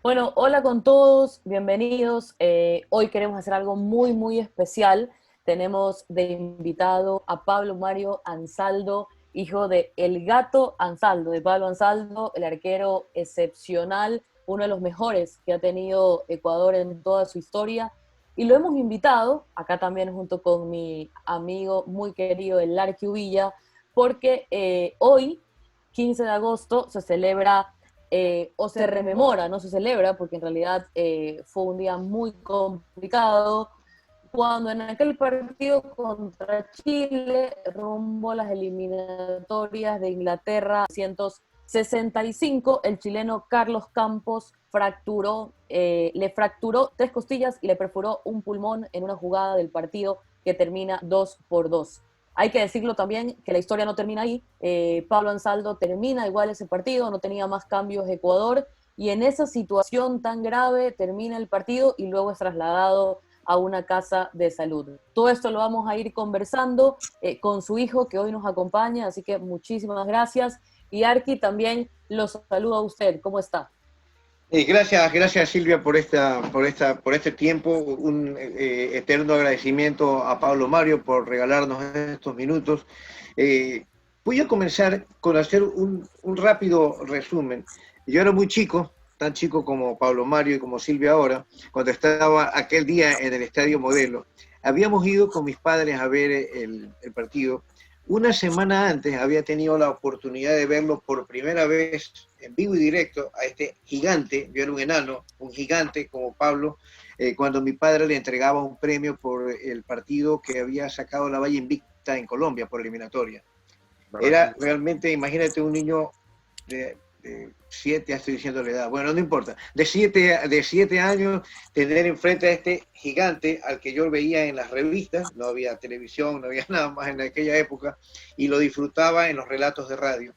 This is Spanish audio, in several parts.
Bueno, hola con todos, bienvenidos. Hoy queremos hacer algo muy especial. Tenemos de invitado a Pablo Mario Ansaldo, hijo de El Gato Ansaldo, de Pablo Ansaldo, el arquero excepcional, uno de los mejores que ha tenido Ecuador en toda su historia. Y lo hemos invitado, acá también junto con mi amigo muy querido, el Larky Villa, porque hoy, 15 de agosto, se celebra o se rememora, no se celebra, porque en realidad fue un día muy complicado, cuando en aquel partido contra Chile, rumbo a las eliminatorias de Inglaterra 1965, el chileno Carlos Campos le fracturó tres costillas y le perforó un pulmón en una jugada del partido que termina 2-2. Hay que decirlo también que la historia no termina ahí. Pablo Ansaldo termina igual ese partido, no tenía más cambios Ecuador, y en esa situación tan grave termina el partido y luego es trasladado a una casa de salud. Todo esto lo vamos a ir conversando con su hijo que hoy nos acompaña, así que muchísimas gracias. Y Arki, también los saludo a usted. ¿Cómo está? Gracias Silvia por este tiempo. Un eterno agradecimiento a Pablo Mario por regalarnos estos minutos. Eh, Voy a comenzar con hacer un rápido resumen. Yo era muy chico, tan chico como Pablo Mario y como Silvia ahora, cuando estaba aquel día en el Estadio Modelo. Habíamos ido con mis padres a ver el partido. Una semana antes había tenido la oportunidad de verlo por primera vez en vivo y directo a este gigante. Yo era un enano, un gigante como Pablo, cuando mi padre le entregaba un premio por el partido que había sacado la Valle Invicta en Colombia por eliminatoria. Era Barranquilla. realmente, imagínate un niño de 7, estoy diciendo la edad, bueno, no importa, de 7 años, tener enfrente a este gigante al que yo veía en las revistas, no había televisión, no había nada más en aquella época, y lo disfrutaba en los relatos de radio.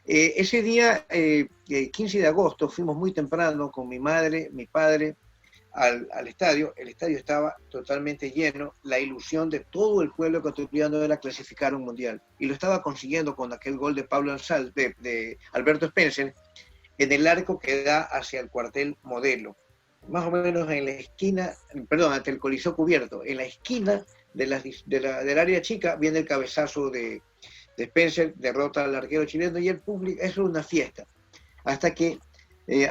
Ese día, 15 de agosto, fuimos muy temprano con mi madre, mi padre, al estadio. El estadio estaba totalmente lleno. La ilusión de todo el pueblo ecuatoriano era clasificar un mundial. Y lo estaba consiguiendo con aquel gol de Pablo Ansal, de Alberto Spencer, en el arco que da hacia el cuartel Modelo. Más o menos en la esquina, perdón, ante el Coliseo Cubierto, en la esquina del área chica viene el cabezazo de Spencer, derrota al arquero chileno y el público, eso es una fiesta. Hasta que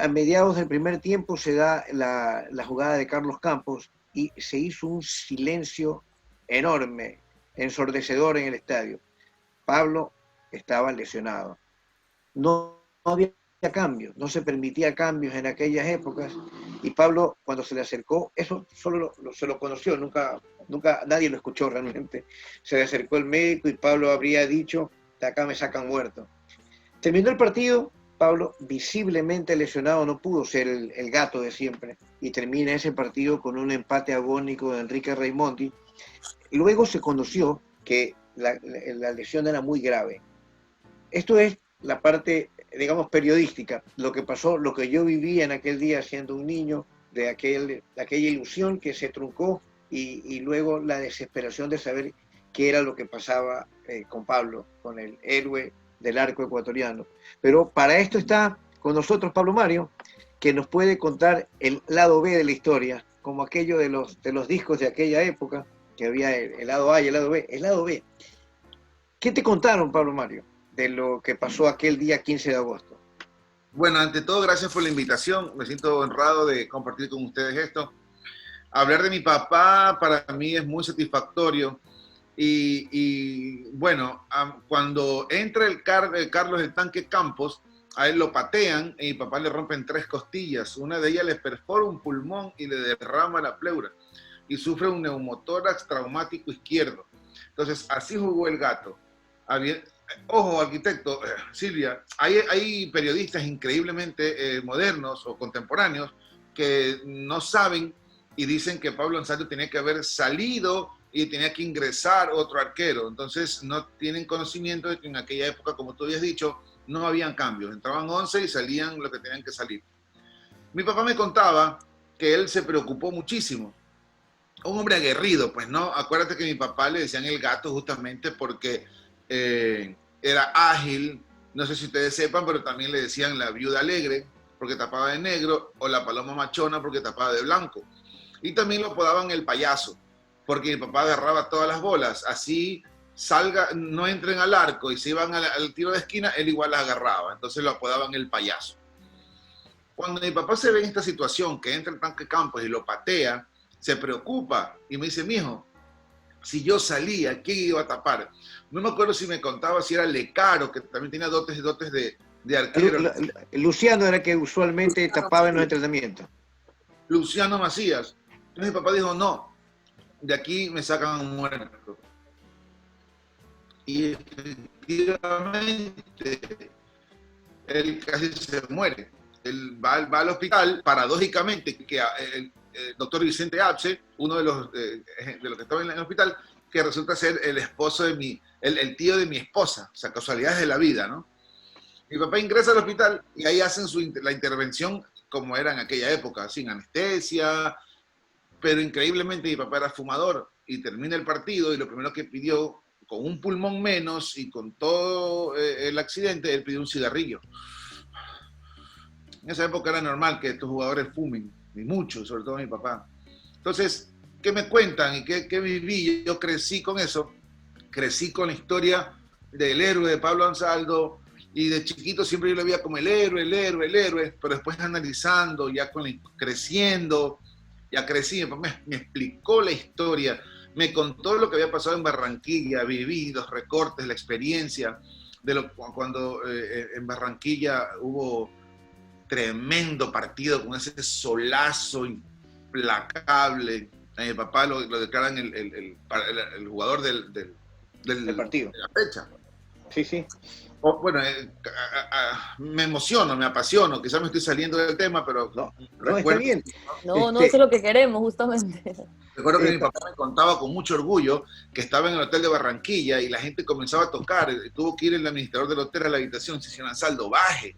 a mediados del primer tiempo se da la jugada de Carlos Campos y se hizo un silencio enorme, ensordecedor en el estadio. Pablo estaba lesionado. No había cambios, no se permitía cambios en aquellas épocas. Y Pablo, cuando se le acercó, eso solo se lo conoció, nunca nadie lo escuchó realmente. Se le acercó el médico y Pablo habría dicho: de acá me sacan muerto. Terminó el partido, Pablo, visiblemente lesionado, no pudo ser el gato de siempre, y termina ese partido con un empate agónico de Enrique Raimondi. Luego se conoció que la lesión era muy grave. Esto es la parte, digamos, periodística, lo que pasó, lo que yo viví en aquel día siendo un niño, de aquella ilusión que se truncó y luego la desesperación de saber qué era lo que pasaba con Pablo, con el héroe del arco ecuatoriano. Pero para esto está con nosotros Pablo Mario, que nos puede contar el lado B de la historia, como aquello de los discos de aquella época, que había el lado A y el lado B. El lado B. ¿Qué te contaron, Pablo Mario, de lo que pasó aquel día 15 de agosto? Bueno, ante todo, gracias por la invitación. Me siento honrado de compartir con ustedes esto. Hablar de mi papá para mí es muy satisfactorio. Bueno, cuando entra Carlos el Tanque Campos, a él lo patean y mi papá le rompen tres costillas. Una de ellas le perfora un pulmón y le derrama la pleura. Y sufre un neumotórax traumático izquierdo. Entonces, así jugó el gato. Había, Ojo, arquitecto, Silvia, hay periodistas increíblemente modernos o contemporáneos que no saben y dicen que Pablo Ansaldo tenía que haber salido y tenía que ingresar otro arquero. Entonces no tienen conocimiento de que en aquella época, como tú habías dicho, no habían cambios. Entraban 11 y salían lo que tenían que salir. Mi papá me contaba que él se preocupó muchísimo. Un hombre aguerrido, pues, ¿no? Acuérdate que a mi papá le decían el gato justamente porque era ágil. No sé si ustedes sepan, pero también le decían la viuda alegre. porque tapaba de negro, o la paloma machona porque tapaba de blanco. Y también lo apodaban el payaso, porque mi papá agarraba todas las bolas, así no entren al arco y se iban al tiro de esquina, él igual las agarraba, entonces lo apodaban el payaso. Cuando mi papá se ve en esta situación, que entra el tanque Campos y lo patea, se preocupa y me dice, mijo, si yo salía, ¿quién iba a tapar? No me acuerdo si me contaba si era Lecaro, que también tenía dotes de arquero. Luciano era que usualmente tapaba en los entrenamientos. Luciano Macías. Entonces mi papá dijo, no, de aquí me sacan un muerto. Y efectivamente, él casi se muere. Él va al hospital, paradójicamente, que el doctor Vicente Apse, uno de los que estaban en el hospital, que resulta ser el esposo de el tío de mi esposa, o sea, casualidades de la vida, ¿no? Mi papá ingresa al hospital y ahí hacen la intervención como era en aquella época, sin anestesia, pero increíblemente mi papá era fumador y termina el partido y lo primero que pidió, con un pulmón menos y con todo el accidente, él pidió un cigarrillo. En esa época era normal que estos jugadores fumen, y muchos, sobre todo mi papá. Entonces, ¿qué me cuentan y qué viví? Yo crecí con eso, crecí con la historia del héroe de Pablo Ansaldo, y de chiquito siempre yo lo veía como el héroe, pero después analizando, ya creciendo, ya crecí, mi papá me explicó la historia, me contó lo que había pasado en Barranquilla, viví los recortes, la experiencia, cuando en Barranquilla hubo tremendo partido con ese solazo implacable. A mi papá lo declaran el jugador del partido. De la fecha. Sí, sí. Bueno, me emociono, me apasiono, quizás me estoy saliendo del tema, pero no está bien. No, eso es lo que queremos, justamente. Recuerdo que mi papá me contaba con mucho orgullo que estaba en el hotel de Barranquilla y la gente comenzaba a tocar, tuvo que ir el administrador del hotel a la habitación, se decían, Ansaldo, baje,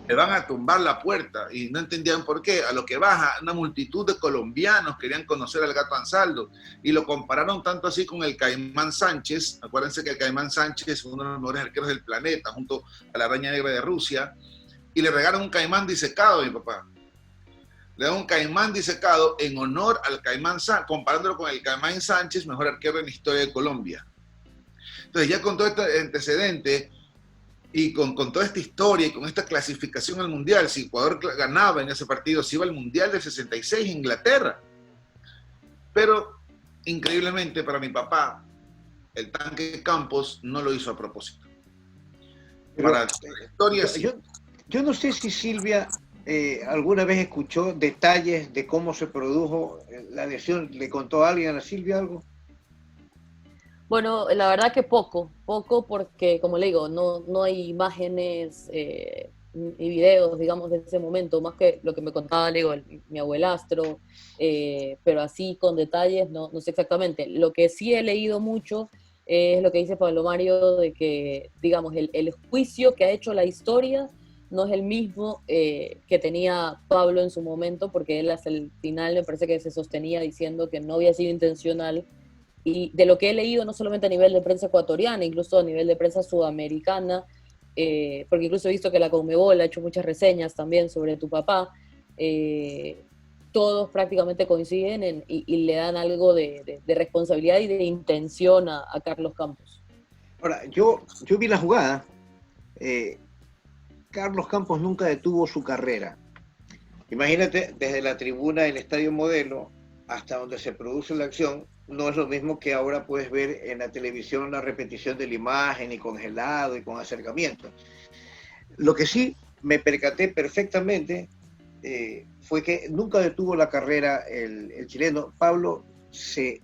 le van a tumbar la puerta, y no entendían por qué. A lo que baja, una multitud de colombianos querían conocer al Gato Ansaldo, y lo compararon tanto así con el Caimán Sánchez. Acuérdense que el Caimán Sánchez es uno de los mejores arqueros del planeta, junto a la Araña Negra de Rusia, y le regalan un caimán disecado a mi papá. Le dan un caimán disecado en honor al Caimán Sánchez, comparándolo con el Caimán Sánchez, mejor arquero en la historia de Colombia. Entonces, ya con todo este antecedente, y con toda esta historia y con esta clasificación al Mundial, si Ecuador ganaba en ese partido, se iba al Mundial del 66 en Inglaterra. Pero, increíblemente para mi papá, el tanque Campos no lo hizo a propósito. Pero, para la historia, sí. Yo no sé si Silvia alguna vez escuchó detalles de cómo se produjo la lesión. ¿Le contó a alguien a Silvia algo? Bueno, la verdad que poco porque, como le digo, no hay imágenes y videos, digamos, de ese momento, más que lo que me contaba, le digo, mi abuelastro, pero así con detalles no sé exactamente. Lo que sí he leído mucho es lo que dice Pablo Mario, de que, digamos, el juicio que ha hecho la historia no es el mismo que tenía Pablo en su momento, porque él hasta el final me parece que se sostenía diciendo que no había sido intencional. Y de lo que he leído, no solamente a nivel de prensa ecuatoriana, incluso a nivel de prensa sudamericana, porque incluso he visto que la Conmebol ha hecho muchas reseñas también sobre tu papá, todos prácticamente coinciden y le dan algo de responsabilidad y de intención a Carlos Campos. Ahora, yo vi la jugada. Carlos Campos nunca detuvo su carrera. Imagínate, desde la tribuna del Estadio Modelo hasta donde se produce la acción, no es lo mismo que ahora puedes ver en la televisión la repetición de la imagen y congelado y con acercamiento. Lo que sí me percaté perfectamente fue que nunca detuvo la carrera el chileno. Pablo se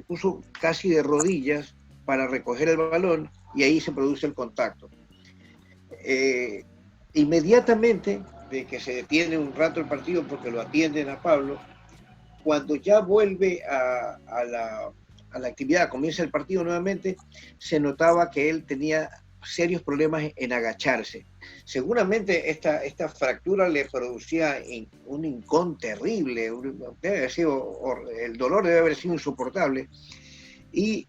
puso casi de rodillas para recoger el balón y ahí se produce el contacto. Inmediatamente de que se detiene un rato el partido porque lo atienden a Pablo, cuando ya vuelve a la actividad, comienza el partido nuevamente, se notaba que él tenía serios problemas en agacharse. Seguramente esta fractura le producía un hincón terrible, debe haber sido, el dolor debe haber sido insoportable. Y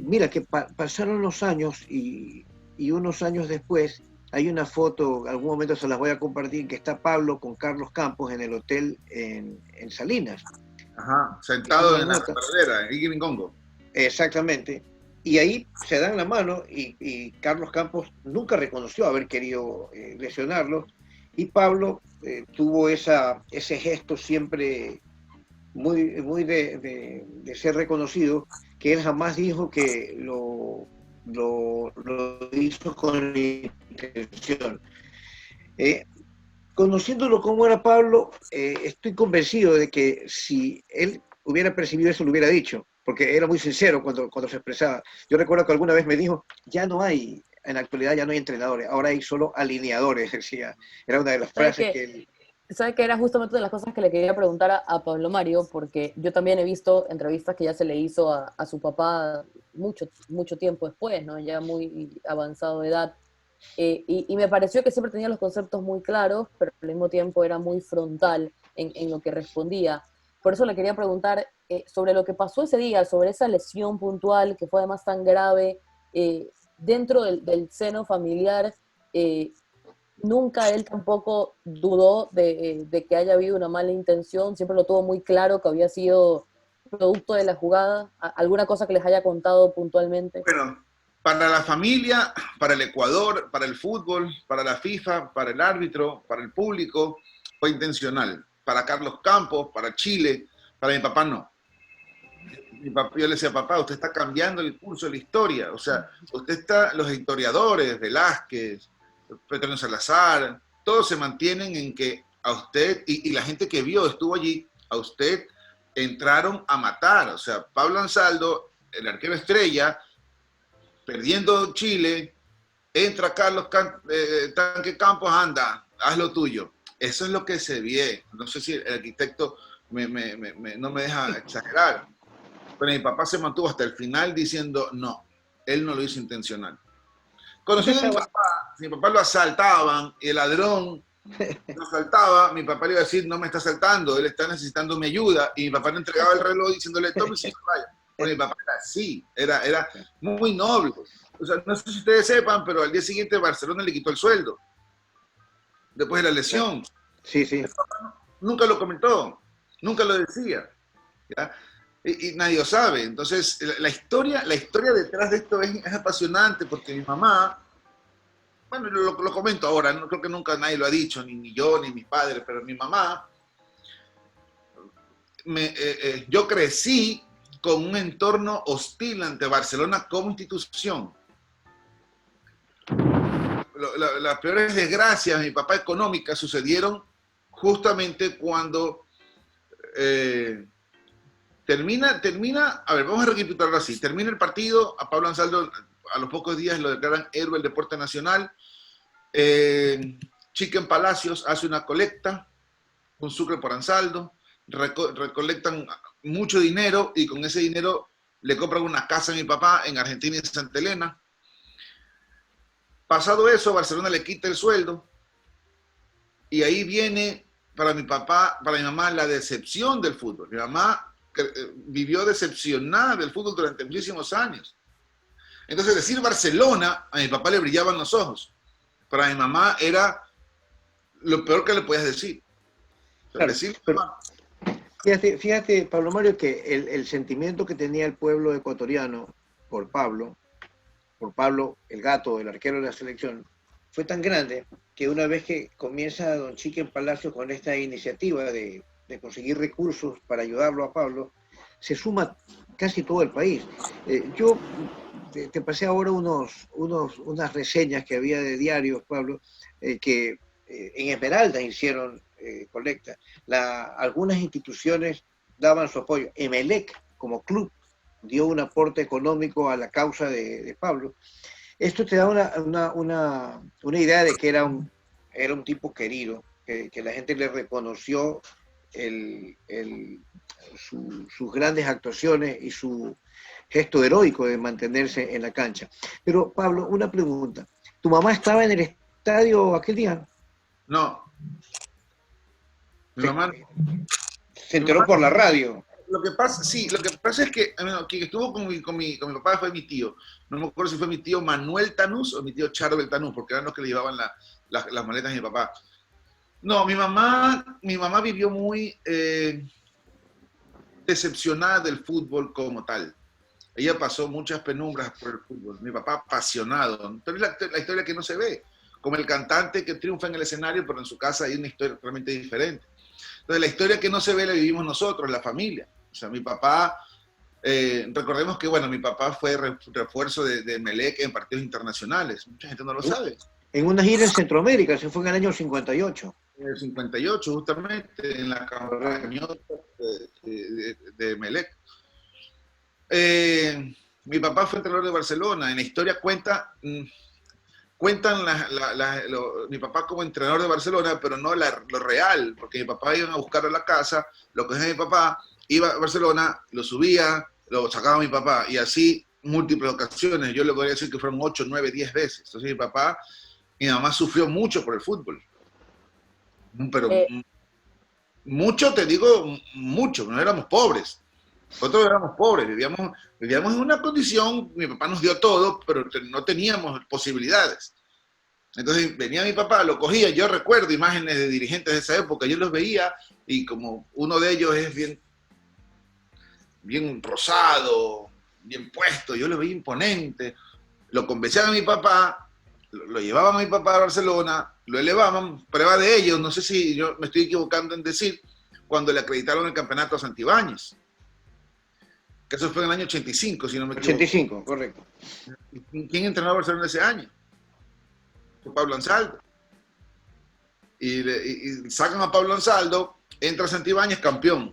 mira que pasaron los años y unos años después hay una foto, algún momento se las voy a compartir, que está Pablo con Carlos Campos en el hotel en Salinas. Ajá, sentado en la pradera, en Iquiringongo. Exactamente. Y ahí se dan la mano y Carlos Campos nunca reconoció haber querido lesionarlo. Y Pablo tuvo ese gesto siempre muy de ser reconocido, que él jamás dijo que lo hizo con intención. Conociéndolo como era Pablo, estoy convencido de que si él hubiera percibido eso, lo hubiera dicho, porque era muy sincero cuando se expresaba. Yo recuerdo que alguna vez me dijo, en la actualidad ya no hay entrenadores, ahora hay solo alineadores, decía. Era una de las frases que él... ¿Sabe que era justamente de las cosas que le quería preguntar a Pablo Mario? Porque yo también he visto entrevistas que ya se le hizo a su papá mucho tiempo después, ¿no? Ya muy avanzado de edad. Y me pareció que siempre tenía los conceptos muy claros, pero al mismo tiempo era muy frontal en lo que respondía. Por eso le quería preguntar sobre lo que pasó ese día, sobre esa lesión puntual que fue además tan grave dentro del seno familiar. Nunca él tampoco dudó de que haya habido una mala intención, siempre lo tuvo muy claro que había sido producto de la jugada. ¿Alguna cosa que les haya contado puntualmente? Bueno, para la familia, para el Ecuador, para el fútbol, para la FIFA, para el árbitro, para el público, fue intencional. Para Carlos Campos, para Chile, para mi papá no. Yo le decía, papá, usted está cambiando el curso de la historia. O sea, los historiadores, Velázquez, Petróleo Salazar, todos se mantienen en que a usted, y la gente que estuvo allí, a usted entraron a matar. O sea, Pablo Ansaldo, el arquero estrella, perdiendo Chile, entra Carlos Tanque Campos, anda, haz lo tuyo. Eso es lo que se ve. No sé si el arquitecto no me deja exagerar, pero mi papá se mantuvo hasta el final diciendo no, él no lo hizo intencional. Conociendo a mi papá lo asaltaban y el ladrón lo asaltaba, mi papá le iba a decir no me está asaltando, él está necesitando mi ayuda, y mi papá le entregaba el reloj diciéndole tome y se vaya. Porque mi papá era así, era muy noble. O sea, no sé si ustedes sepan, pero al día siguiente Barcelona le quitó el sueldo después de la lesión. Sí. Nunca lo comentó, nunca lo decía, ¿ya? Y nadie lo sabe. Entonces, la historia detrás de esto es apasionante, porque mi mamá, bueno, lo comento ahora, no creo que nunca nadie lo ha dicho, ni yo, ni mis padres, pero mi mamá, yo crecí con un entorno hostil ante Barcelona como institución. Las peores desgracias de mi papá económicas sucedieron justamente cuando termina, a ver, vamos a recapitularlo así, termina el partido, a Pablo Ansaldo a los pocos días lo declaran héroe del deporte nacional. Chiquen Palacios hace una colecta, un Sucre por Ansaldo, recolectan mucho dinero y con ese dinero le compran una casa a mi papá en Argentina y Santa Elena. Pasado eso, Barcelona le quita el sueldo y ahí viene para mi papá, para mi mamá, la decepción del fútbol. Mi mamá vivió decepcionada del fútbol durante muchísimos años. Entonces decir Barcelona, a mi papá le brillaban los ojos. Para mi mamá era lo peor que le podías decir. Claro, decir fíjate, Pablo Mario, que el sentimiento que tenía el pueblo ecuatoriano por Pablo, el gato, el arquero de la selección, fue tan grande que una vez que comienza don Chiquen Palacio con esta iniciativa de conseguir recursos para ayudarlo a Pablo, se suma casi todo el país. Yo te pasé ahora unas reseñas que había de diarios, Pablo, que en Esmeralda hicieron colecta. Algunas instituciones daban su apoyo. Emelec, como club, dio un aporte económico a la causa de Pablo. Esto te da una idea de que era un tipo querido, que la gente le reconoció sus grandes actuaciones y su gesto heroico de mantenerse en la cancha. Pero, Pablo, una pregunta. ¿Tu mamá estaba en el estadio aquel día? No. Mi mamá se enteró por la radio. Lo que pasa, sí, lo que pasa es que bueno, quien estuvo con mi papá fue mi tío. No me acuerdo si fue mi tío Manuel Tanús o mi tío Charbel Tanús, porque eran los que le llevaban las maletas de mi papá. No, mi mamá vivió muy decepcionada del fútbol como tal. Ella pasó muchas penumbras por el fútbol. Mi papá apasionado. Pero es la historia que no se ve. Como el cantante que triunfa en el escenario, pero en su casa hay una historia totalmente diferente. Entonces, la historia que no se ve la vivimos nosotros, la familia. O sea, mi papá, recordemos que, bueno, mi papá fue refuerzo de Melec en partidos internacionales. Mucha gente no lo sabe. En una gira en Centroamérica, se fue en el año 58. En el 58, justamente, en la campaña de Melec. Mi papá fue entrenador de Barcelona. En la historia cuentan mi papá como entrenador de Barcelona, pero no lo real, porque mi papá iba a buscarlo a la casa, lo cogía mi papá, iba a Barcelona, lo subía, lo sacaba mi papá, y así múltiples ocasiones. Yo le podría decir que fueron 8, 9, 10 veces. Entonces mi mamá sufrió mucho por el fútbol. Pero mucho, te digo, mucho, no éramos pobres. Nosotros éramos pobres, vivíamos en una condición, mi papá nos dio todo, pero no teníamos posibilidades. Entonces venía mi papá, lo cogía, yo recuerdo imágenes de dirigentes de esa época, yo los veía y como uno de ellos es bien rosado, bien puesto, yo lo veía imponente, lo convencían a mi papá, lo llevaban a mi papá a Barcelona, lo elevaban, prueba de ello, no sé si yo me estoy equivocando en decir, cuando le acreditaron el campeonato a Santibáñez. Que eso fue en el año 85, si no me equivoco. 85, correcto. ¿Quién entrenó a Barcelona ese año? Fue Pablo Ansaldo. Y sacan a Pablo Ansaldo, entra Santibáñez campeón.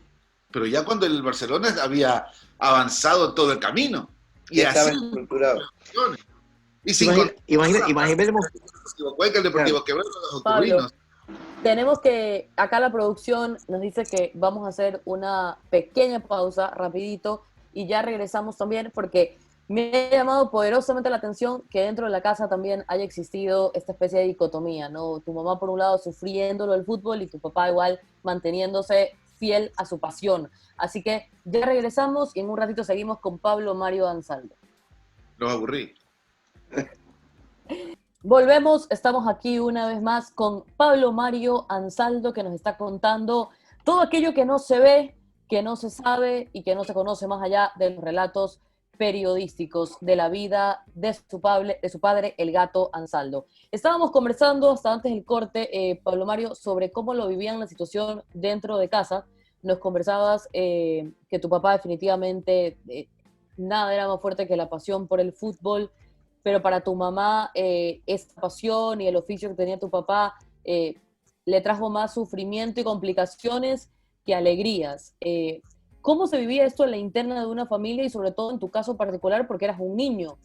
Pero ya cuando el Barcelona había avanzado todo el camino. Y ya estaba así, estructurado. Y sin Imaginemos. El Deportivo Quevedo, los octubrinos. Tenemos que, acá la producción nos dice que vamos a hacer una pequeña pausa, rapidito, y ya regresamos también porque me ha llamado poderosamente la atención que dentro de la casa también haya existido esta especie de dicotomía, ¿no? Tu mamá por un lado sufriendo lo del fútbol y tu papá igual manteniéndose fiel a su pasión. Así que ya regresamos y en un ratito seguimos con Pablo Mario Ansaldo. Los aburrí. Volvemos, estamos aquí una vez más con Pablo Mario Ansaldo, que nos está contando todo aquello que no se ve, que no se sabe y que no se conoce más allá de los relatos periodísticos de la vida de su padre, el Gato Ansaldo. Estábamos conversando hasta antes del corte, Pablo Mario, sobre cómo lo vivían la situación dentro de casa. Nos conversabas que tu papá definitivamente nada era más fuerte que la pasión por el fútbol, pero para tu mamá esa pasión y el oficio que tenía tu papá le trajo más sufrimiento y complicaciones que alegrías. ¿Cómo se vivía esto en la interna de una familia y sobre todo en tu caso particular porque eras un niño?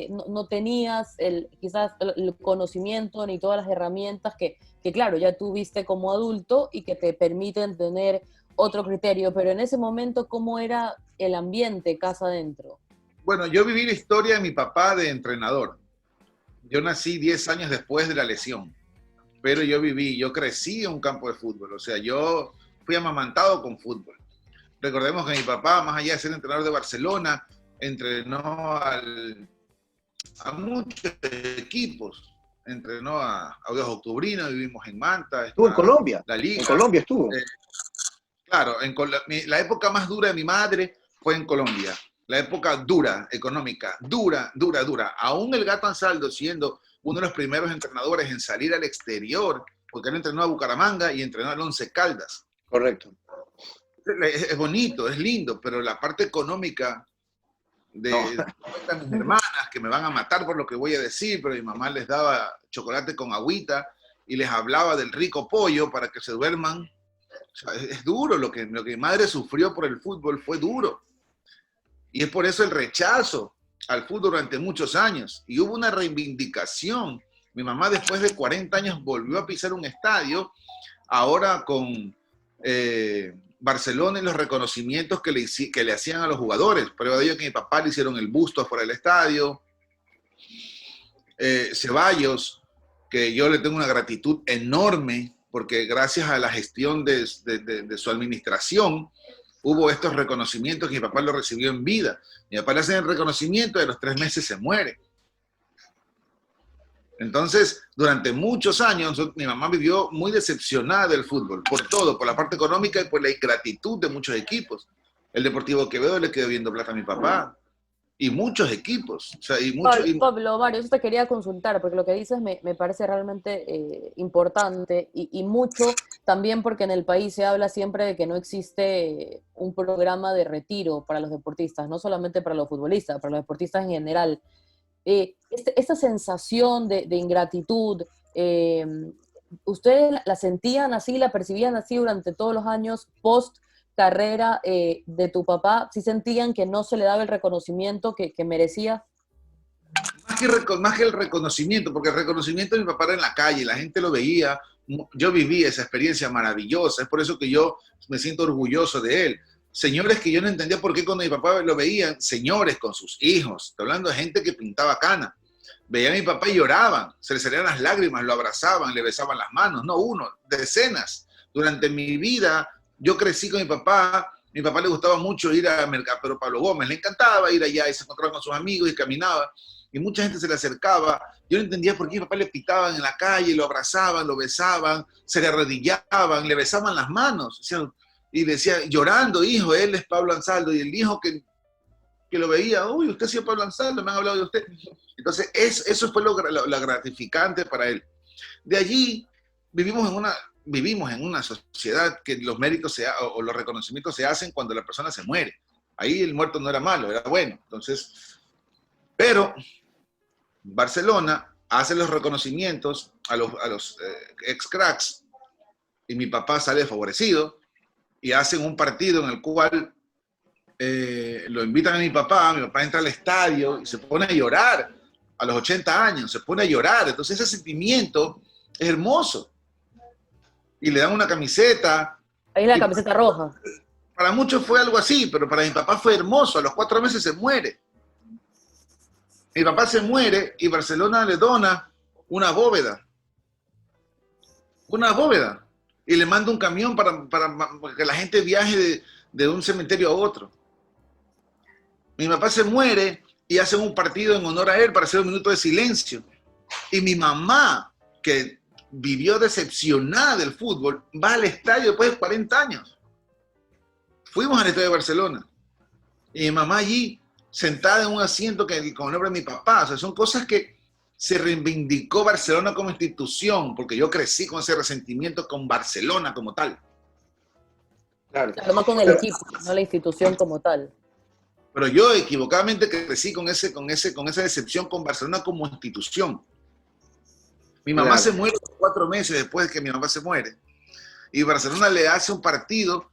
No tenías quizás el conocimiento ni todas las herramientas que claro, ya tuviste como adulto y que te permiten tener otro criterio, pero en ese momento, ¿cómo era el ambiente casa adentro? Bueno, yo viví la historia de mi papá de entrenador. Yo nací 10 años después de la lesión, pero yo crecí en un campo de fútbol, o sea, yo fui amamantado con fútbol. Recordemos que mi papá, más allá de ser entrenador de Barcelona, entrenó a muchos equipos, entrenó a Audax Octubrino, vivimos en Manta. Estuvo en Colombia, la Liga. En Colombia estuvo. Claro, la época más dura de mi madre fue en Colombia. La época dura, económica, dura. Aún el Gato Ansaldo, siendo uno de los primeros entrenadores en salir al exterior, porque él entrenó a Bucaramanga y entrenó al Once Caldas. Correcto. Es bonito, es lindo, pero la parte económica de mis hermanas, que me van a matar por lo que voy a decir, pero mi mamá les daba chocolate con agüita y les hablaba del rico pollo para que se duerman. O sea, es duro, lo que mi madre sufrió por el fútbol fue duro. Y es por eso el rechazo al fútbol durante muchos años. Y hubo una reivindicación. Mi mamá después de 40 años volvió a pisar un estadio, ahora con Barcelona y los reconocimientos que le hacían a los jugadores. Prueba de ello que mi papá le hicieron el busto afuera del estadio. Ceballos, que yo le tengo una gratitud enorme, porque gracias a la gestión de su administración, hubo estos reconocimientos que mi papá lo recibió en vida. Mi papá le hace el reconocimiento y a los 3 meses se muere. Entonces, durante muchos años, mi mamá vivió muy decepcionada del fútbol, por todo, por la parte económica y por la ingratitud de muchos equipos. El Deportivo Quevedo le quedó viendo plata a mi papá, y muchos equipos. O sea, Pablo, Mario, eso te quería consultar, porque lo que dices me parece realmente importante y mucho también porque en el país se habla siempre de que no existe un programa de retiro para los deportistas, no solamente para los futbolistas, para los deportistas en general. Esta sensación de ingratitud, ¿ustedes la sentían así, la percibían así durante todos los años post carrera de tu papá? ¿Sí sentían que no se le daba el reconocimiento que merecía? Más que el reconocimiento, porque el reconocimiento de mi papá era en la calle, la gente lo veía, yo viví esa experiencia maravillosa, es por eso que yo me siento orgulloso de él. Señores que yo no entendía por qué cuando mi papá lo veían, señores con sus hijos, estoy hablando de gente que pintaba cana, veían a mi papá y lloraban, se le salían las lágrimas, lo abrazaban, le besaban las manos, no uno, decenas. Durante mi vida, yo crecí con mi papá le gustaba mucho ir a Mercado pero Pablo Gómez, le encantaba ir allá y se encontraba con sus amigos y caminaba, y mucha gente se le acercaba. Yo no entendía por qué mi papá le pitaban en la calle, lo abrazaban, lo besaban, se le arrodillaban, le besaban las manos, o sea, y decía, llorando, hijo, él es Pablo Ansaldo, y el hijo que lo veía, uy, usted sí es Pablo Ansaldo, me han hablado de usted. Entonces, eso fue lo gratificante para él. De allí, vivimos en una sociedad que los méritos o los reconocimientos se hacen cuando la persona se muere. Ahí el muerto no era malo, era bueno. Entonces, pero Barcelona hace los reconocimientos a los ex-cracks y mi papá sale favorecido y hacen un partido en el cual lo invitan a mi papá entra al estadio y se pone a llorar a los 80 años, se pone a llorar. Entonces ese sentimiento es hermoso. Y le dan una camiseta. Ahí la camiseta roja. Para muchos fue algo así, pero para mi papá fue hermoso. A los 4 meses se muere. Mi papá se muere y Barcelona le dona una bóveda. Una bóveda. Y le manda un camión para que la gente viaje de un cementerio a otro. Mi papá se muere y hacen un partido en honor a él para hacer un minuto de silencio. Y mi mamá, que vivió decepcionada del fútbol, va al estadio después de 40 años. Fuimos al estadio de Barcelona. Y mi mamá allí, sentada en un asiento con el nombre de mi papá. O sea, son cosas que se reivindicó Barcelona como institución, porque yo crecí con ese resentimiento con Barcelona como tal. Claro, no con el equipo, no la institución como tal. Pero yo equivocadamente crecí con esa decepción con Barcelona como institución. Mi mamá se muere 4 meses después de que mi mamá se muere. Y Barcelona le hace un partido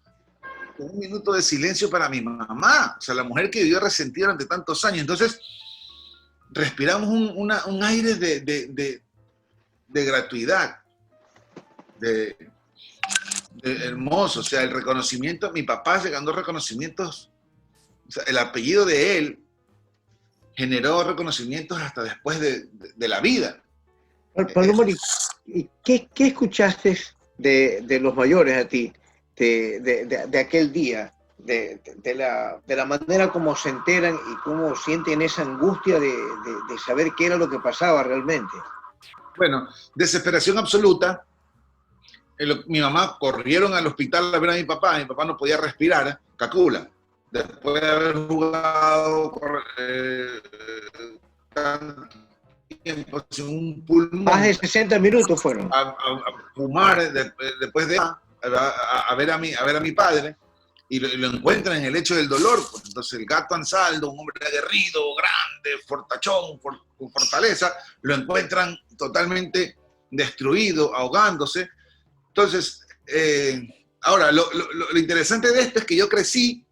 con un minuto de silencio para mi mamá. O sea, la mujer que vivió resentida durante tantos años. Entonces, respiramos un aire de gratuidad, de hermoso. O sea, el reconocimiento, mi papá se ganó reconocimientos. O sea, el apellido de él generó reconocimientos hasta después de la vida. Pablo Mori, ¿qué escuchaste de los mayores a ti, de aquel día, de la manera como se enteran y cómo sienten esa angustia de saber qué era lo que pasaba realmente? Bueno, desesperación absoluta. Mi mamá corrieron al hospital a ver a mi papá no podía respirar, cacula. Después de haber jugado tiempo sin un pulmón. Más de 60 minutos fueron. A fumar después de a ver a mi padre y lo encuentran en el lecho del dolor. Pues, entonces el gato Ansaldo, un hombre aguerrido, grande, fortachón, con fortaleza, lo encuentran totalmente destruido, ahogándose. Entonces, ahora, lo interesante de esto es que yo crecí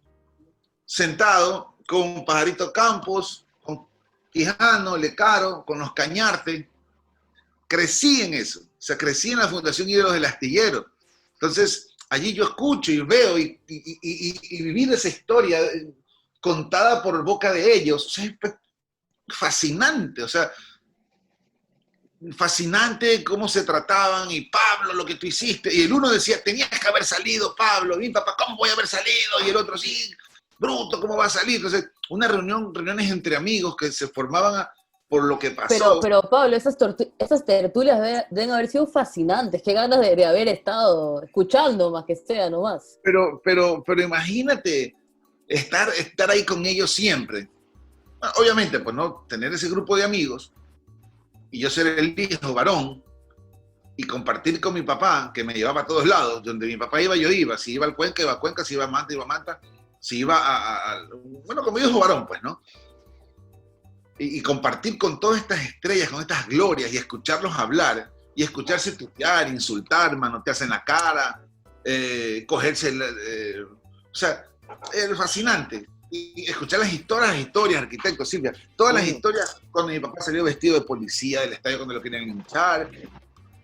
sentado con Pajarito Campos, con Quijano, Lecaro, con los Cañarte. Crecí en eso. O sea, crecí en la Fundación Ídolos del Astillero. Entonces, allí yo escucho y veo y vivir esa historia contada por boca de ellos. O sea, es fascinante. O sea, fascinante cómo se trataban, y Pablo, lo que tú hiciste, y el uno decía, tenías que haber salido, Pablo, mi papá, ¿cómo voy a haber salido? Y el otro, sí, bruto, ¿cómo va a salir? Entonces, reuniones entre amigos que se formaban por lo que pasó. Pero Pablo, esas tertulias deben haber sido fascinantes. Qué ganas de haber estado escuchando, más que sea, nomás. Pero imagínate estar ahí con ellos siempre. Bueno, obviamente, pues no, tener ese grupo de amigos y yo ser el hijo varón y compartir con mi papá, que me llevaba a todos lados. Donde mi papá iba, yo iba. Si iba al Cuenca, iba a Cuenca. Si iba a Manta, iba a Manta. Si iba bueno, como hijo varón, pues, ¿no? Y compartir con todas estas estrellas, con estas glorias, y escucharlos hablar, y escucharse tutear, insultar, manotearse en la cara, cogerse, o sea, es fascinante. Y escuchar las historias, arquitecto Silvia, todas las historias, cuando mi papá salió vestido de policía del estadio cuando lo querían hinchar,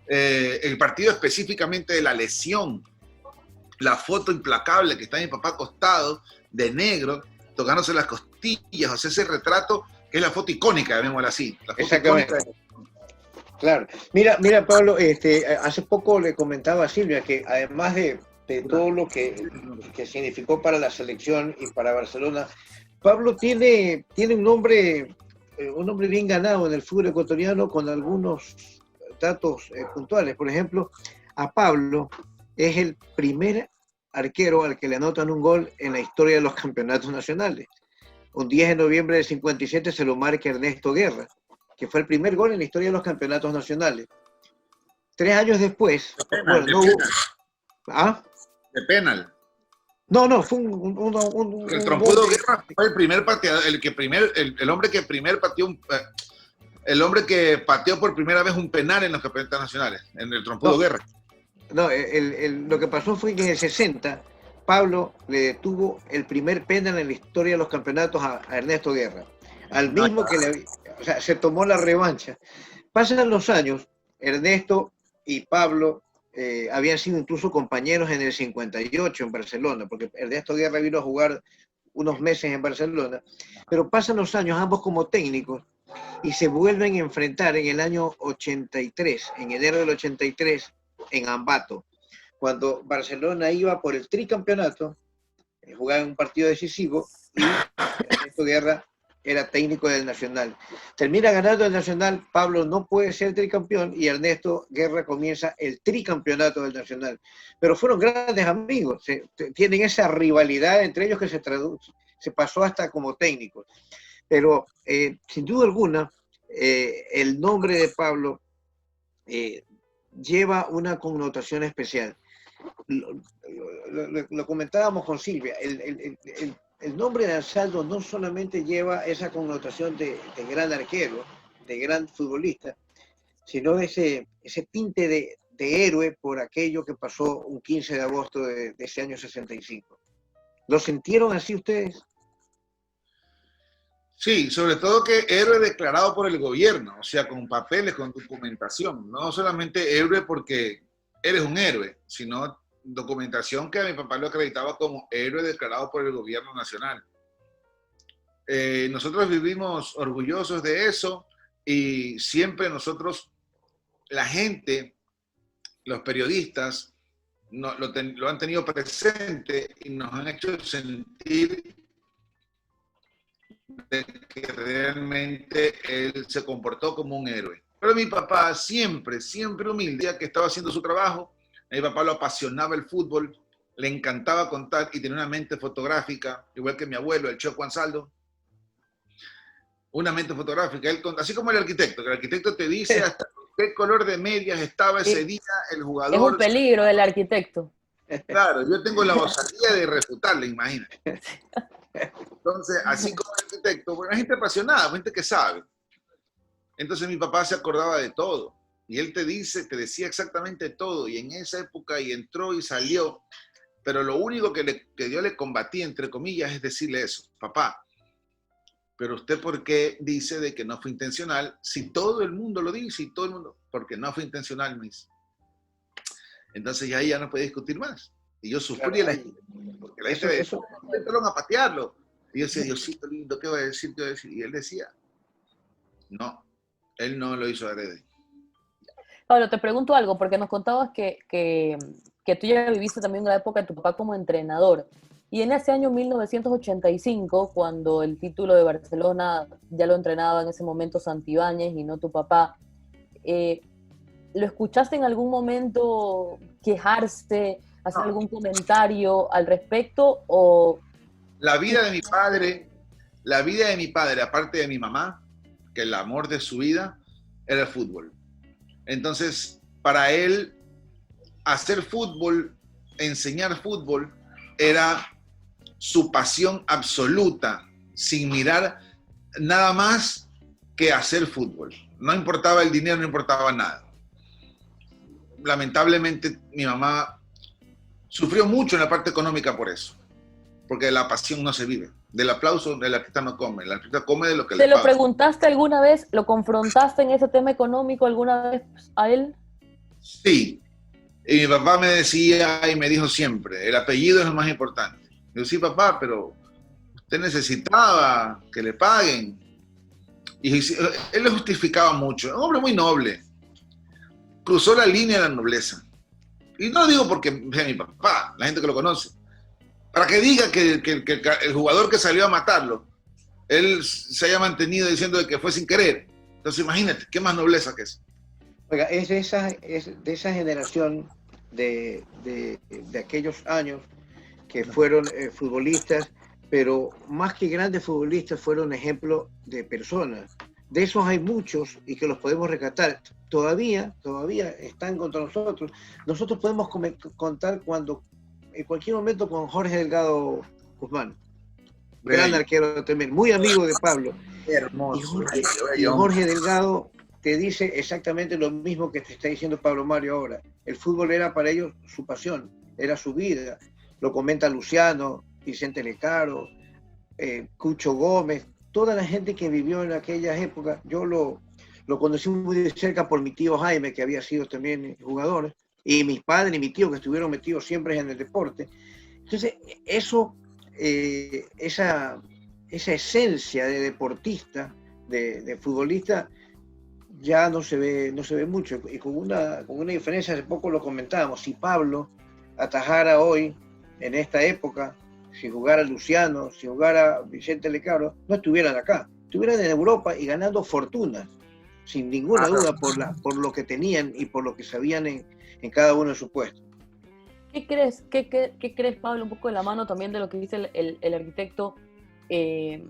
el partido específicamente de la lesión, la foto implacable que está mi papá acostado, de negro, tocándose las costillas, o sea, ese retrato que es la foto icónica, llamémosla así. La foto Exactamente. icónica. Claro. Mira, Pablo, hace poco le comentaba a Silvia que además de todo lo que significó para la selección y para Barcelona, Pablo tiene un nombre bien ganado en el fútbol ecuatoriano con algunos datos puntuales. Por ejemplo, a Pablo es el primer arquero al que le anotan un gol en la historia de los campeonatos nacionales. Un 10 de noviembre del 57 se lo marca Ernesto Guerra, que fue el primer gol en la historia de los campeonatos nacionales. 3 años después, De penal. No, fue el Trompudo Guerra fue el primer pateador, el hombre que pateó el hombre que pateó por primera vez un penal en los campeonatos nacionales, en el Trompudo Guerra. No, lo que pasó fue que en el 60 Pablo le detuvo el primer penal en la historia de los campeonatos a Ernesto Guerra, al mismo que se tomó la revancha. Pasan los años, Ernesto y Pablo habían sido incluso compañeros en el 58 en Barcelona, porque Ernesto Guerra vino a jugar unos meses en Barcelona, pero pasan los años ambos como técnicos y se vuelven a enfrentar en el año 83, en enero del 83, en Ambato, cuando Barcelona iba por el tricampeonato, jugaba en un partido decisivo y Ernesto Guerra era técnico del Nacional. Termina ganando el Nacional, Pablo no puede ser tricampeón y Ernesto Guerra comienza el tricampeonato del Nacional. Pero fueron grandes amigos, tienen esa rivalidad entre ellos que se pasó hasta como técnicos. Pero sin duda alguna, el nombre de Pablo lleva una connotación especial. Lo comentábamos con Silvia, el nombre de Ansaldo no solamente lleva esa connotación de gran arquero, de gran futbolista, sino ese tinte de héroe por aquello que pasó un 15 de agosto de ese año 65. ¿Lo sintieron así ustedes? Sí, sobre todo que héroe declarado por el gobierno, o sea, con papeles, con documentación. No solamente héroe porque eres un héroe, sino documentación que a mi papá lo acreditaba como héroe declarado por el gobierno nacional. Nosotros vivimos orgullosos de eso y siempre nosotros, la gente, los periodistas, lo han tenido presente y nos han hecho sentir de que realmente él se comportó como un héroe. Pero mi papá siempre humilde, ya que estaba haciendo su trabajo, a mi papá lo apasionaba el fútbol, le encantaba contar y tenía una mente fotográfica, igual que mi abuelo, el Choco Ansaldo, una mente fotográfica, así como el arquitecto, que el arquitecto te dice hasta qué color de medias estaba ese día el jugador. Es un peligro el arquitecto. Claro, yo tengo la osadía de refutarle, imagínate. Entonces, así como el arquitecto, bueno, hay gente apasionada, gente que sabe. Entonces mi papá se acordaba de todo. Y él te decía exactamente todo. Y en esa época, y entró y salió. Pero lo único que yo le combatí, entre comillas, es decirle eso. Papá, pero usted ¿por qué dice de que no fue intencional? Si todo el mundo lo dice y todo el mundo... Porque no fue intencional, me dice. Entonces ya no podía discutir más. Y yo sufrí la gente. Porque la gente empezaron a patearlo. Y yo decía, Diosito lindo, ¿qué voy a decir? ¿Qué voy a decir? Y él decía, no, él no lo hizo adrede. Pablo, te pregunto algo, porque nos contabas que tú ya viviste también la época de tu papá como entrenador. Y en ese año 1985, cuando el título de Barcelona ya lo entrenaba en ese momento Santibáñez y no tu papá, eh, ¿lo escuchaste en algún momento quejarse, hacer No. algún comentario al respecto? O La vida de mi padre, la vida de mi padre, aparte de mi mamá, que el amor de su vida era el fútbol. Entonces, para él, hacer fútbol, enseñar fútbol, era su pasión absoluta, sin mirar nada más que hacer fútbol. No importaba el dinero, no importaba nada. Lamentablemente, mi mamá sufrió mucho en la parte económica por eso, porque de la pasión no se vive. Del aplauso el artista no come, el artista come de lo que ¿te le lo pagan. preguntaste alguna vez? ¿Lo confrontaste en ese tema económico alguna vez a él? Sí, y mi papá me decía y me dijo siempre, el apellido es lo más importante. Yo, sí, papá, pero usted necesitaba que le paguen. Y él lo justificaba mucho. Un hombre muy noble. Cruzó la línea de la nobleza. Y no lo digo porque es mi papá, la gente que lo conoce. Para que diga que el jugador que salió a matarlo, él se haya mantenido diciendo de que fue sin querer. Entonces imagínate, ¿qué más nobleza que es? Oiga, es de esa generación de aquellos años que fueron futbolistas, pero más que grandes futbolistas fueron ejemplo de personas. De esos hay muchos y que los podemos rescatar. Todavía están contra nosotros. Nosotros podemos contar en cualquier momento con Jorge Delgado Guzmán, gran arquero también, muy amigo de Pablo. Hermoso. Y Jorge Delgado te dice exactamente lo mismo que te está diciendo Pablo Mario ahora. El fútbol era para ellos su pasión, era su vida. Lo comenta Luciano, Vicente Lecaro, Cucho Gómez, toda la gente que vivió en aquellas épocas. Yo lo conocí muy de cerca por mi tío Jaime, que había sido también jugador, y mis padres y mi tío, que estuvieron metidos siempre en el deporte. Entonces, eso, esa esencia de deportista, de futbolista, ya no se ve mucho. Y con una diferencia, hace poco lo comentábamos, si Pablo atajara hoy, en esta época, si jugara Luciano, si jugara Vicente Lecaro, no estuvieran acá, estuvieran en Europa y ganando fortunas, sin ninguna duda, por lo que tenían y por lo que sabían en cada uno de sus puestos. ¿Qué crees? ¿Qué crees, Pablo, un poco de la mano también de lo que dice el arquitecto, que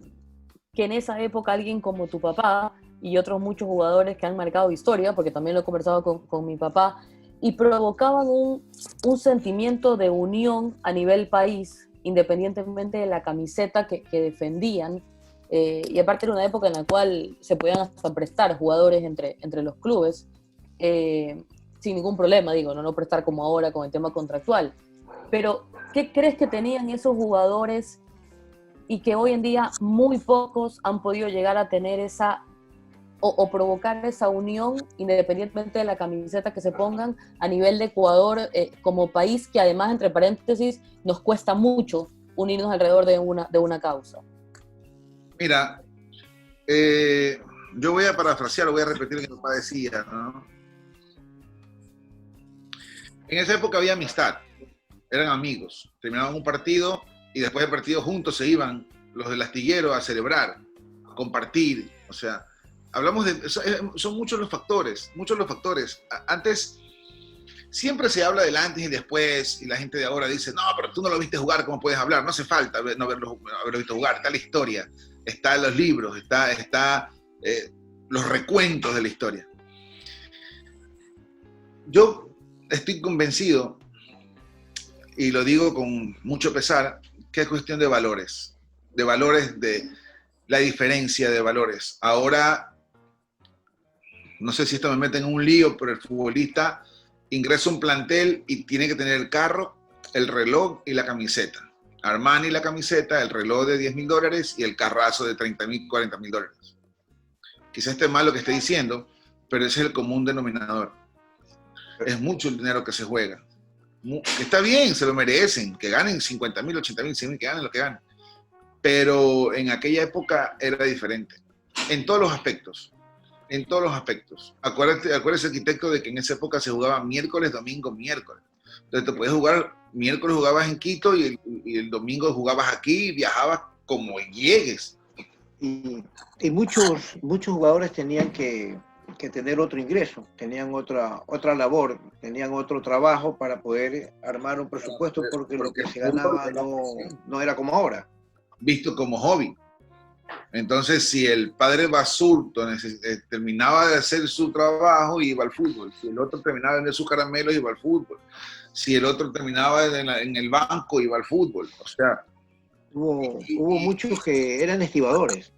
en esa época alguien como tu papá y otros muchos jugadores que han marcado historia, porque también lo he conversado con mi papá, y provocaban un sentimiento de unión a nivel país, independientemente de la camiseta que defendían, y aparte era una época en la cual se podían hasta prestar jugadores entre los clubes, sin ningún problema, digo, no prestar como ahora con el tema contractual. Pero, ¿qué crees que tenían esos jugadores y que hoy en día muy pocos han podido llegar a tener esa o provocar esa unión, independientemente de la camiseta que se pongan, a nivel de Ecuador como país, que además, entre paréntesis, nos cuesta mucho unirnos alrededor de una causa? Mira, yo voy a parafrasear, voy a repetir lo que mi papá decía, ¿no? En esa época había amistad, eran amigos, terminaban un partido y después del partido juntos se iban los del astillero a celebrar, a compartir, o sea, hablamos de, son muchos los factores. Antes, siempre se habla del antes y después, y la gente de ahora dice, no, pero tú no lo viste jugar, ¿cómo puedes hablar? No hace falta no haberlo visto jugar, está la historia, está en los libros, está los recuentos de la historia. Yo estoy convencido, y lo digo con mucho pesar, que es cuestión de valores, de la diferencia de valores. Ahora, no sé si esto me mete en un lío, pero el futbolista ingresa a un plantel y tiene que tener el carro, el reloj y la camiseta. Armani la camiseta, el reloj de $10,000 y el carrazo de $30,000, $40,000. Quizás esté mal lo que esté diciendo, pero ese es el común denominador. Es mucho el dinero que se juega. Está bien, se lo merecen, que ganen 50,000, 80,000, 100,000, que ganen lo que ganen. Pero en aquella época era diferente, en todos los aspectos. en todos los aspectos. Acuérdate, arquitecto, de que en esa época se jugaba miércoles, domingo, miércoles. Entonces te podías jugar, miércoles jugabas en Quito y el domingo jugabas aquí y viajabas como llegues. Y muchos jugadores tenían que tener otro ingreso, tenían otra labor, tenían otro trabajo para poder armar un presupuesto porque lo que se ganaba no era como ahora. Visto como hobby. Entonces, si el padre basurto terminaba de hacer su trabajo, iba al fútbol. Si el otro terminaba de vender sus caramelos, iba al fútbol. Si el otro terminaba en el banco, iba al fútbol. O sea, hubo muchos que eran estibadores.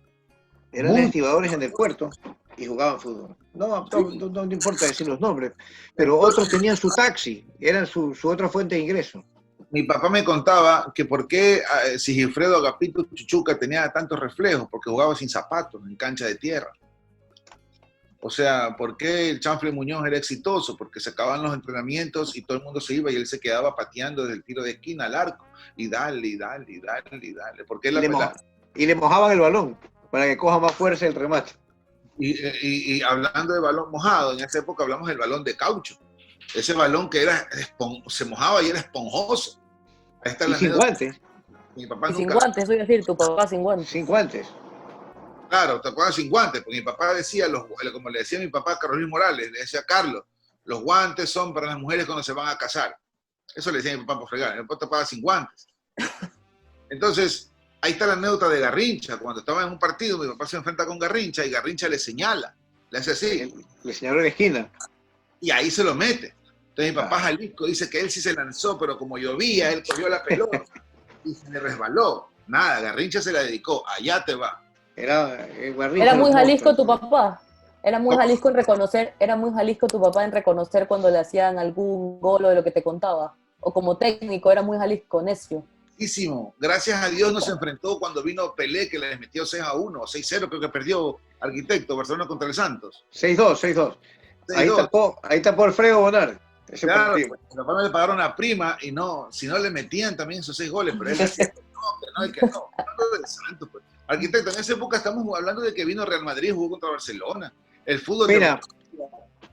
Eran estibadores en el puerto y jugaban fútbol. No importa decir los nombres, pero otros tenían su taxi, eran su otra fuente de ingreso. Mi papá me contaba que por qué Sigifredo Agapito Chuchuca tenía tantos reflejos, porque jugaba sin zapatos, en cancha de tierra. O sea, ¿por qué el Chanfle Muñoz era exitoso? Porque se acababan los entrenamientos y todo el mundo se iba y él se quedaba pateando desde el tiro de esquina al arco. Y dale. Porque y le mojaban el balón para que coja más fuerza el remate. Y hablando de balón mojado, en esa época hablamos del balón de caucho. Ese balón que se mojaba y era esponjoso. Ahí está y sin guantes. Mi papá sin guantes, voy a decir, tu papá sin guantes. Sin guantes. Claro, te acuerdas sin guantes, porque mi papá decía, como le decía mi papá Carlos Luis Morales, le decía Carlos, los guantes son para las mujeres cuando se van a casar. Eso le decía mi papá por fregar, mi papá tapaba sin guantes. Entonces, ahí está la anécdota de Garrincha. Cuando estaba en un partido, mi papá se enfrenta con Garrincha y Garrincha le señala, le hace así. Le señaló en la esquina. Y ahí se lo mete. Entonces mi papá Jalisco dice que él sí se lanzó, pero como llovía, él cogió la pelota y se le resbaló. Nada, Garrincha se la dedicó, allá te va. Era muy Jalisco tu papá. Era muy Jalisco tu papá en reconocer cuando le hacían algún gol o de lo que te contaba. O como técnico, era muy Jalisco, necio. Gracias a Dios nos enfrentó cuando vino Pelé, que le metió 6-1 o 6-0, creo que perdió Arquitecto, Barcelona contra el Santos. 6-2. Ahí tapó Alfredo Bonar. Claro, mi papá me pagaron la prima y si no le metían también esos 6 goles, pero él decía que no. Pues. Arquitecto, en esa época estamos hablando de que vino Real Madrid, jugó contra Barcelona. El fútbol. Mira,